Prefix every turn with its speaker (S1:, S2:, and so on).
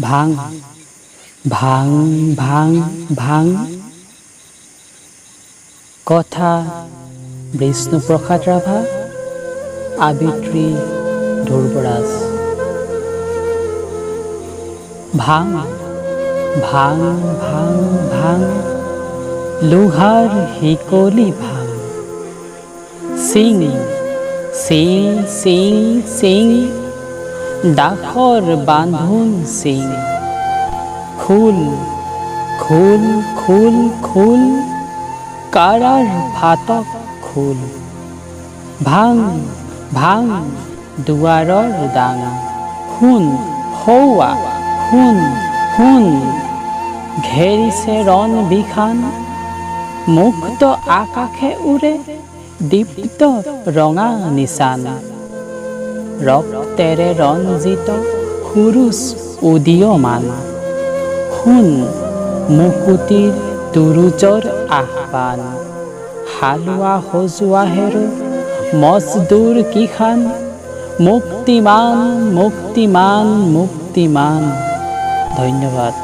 S1: ভাং ভাং ভাং ভাং কথা বিষ্ণুপ্ৰসাদ ৰাভা, আবৃত্তি ধ্ৰুৱৰাজ। ভাং ভাং ভাং ভাং লোহাৰ শিকলি ভাং, চিং চিং চিং চিং দাসৰ বান্ধোন চিং, খোল খোল খোল খোল কাৰাৰ ফাটক খোল, ভাং ভাং দুৱাৰৰ দাং, শুন সৌৱা শুন শুন ঘেৰিছে ৰণ বিখান, মুক্ত আকাশে উৰে দীপ্ত ৰঙা নিচান, ৰক্তেৰে ৰঞ্জিত সুৰুজ উদীয়মান, শুন মুকুতিৰ তুৰুজৰ আহ্বান, হালোৱা সজোৱা হেৰো মজদুৰ কিষাণ, মুক্তিমান মুক্তিমান মুক্তিমান। ধন্যবাদ।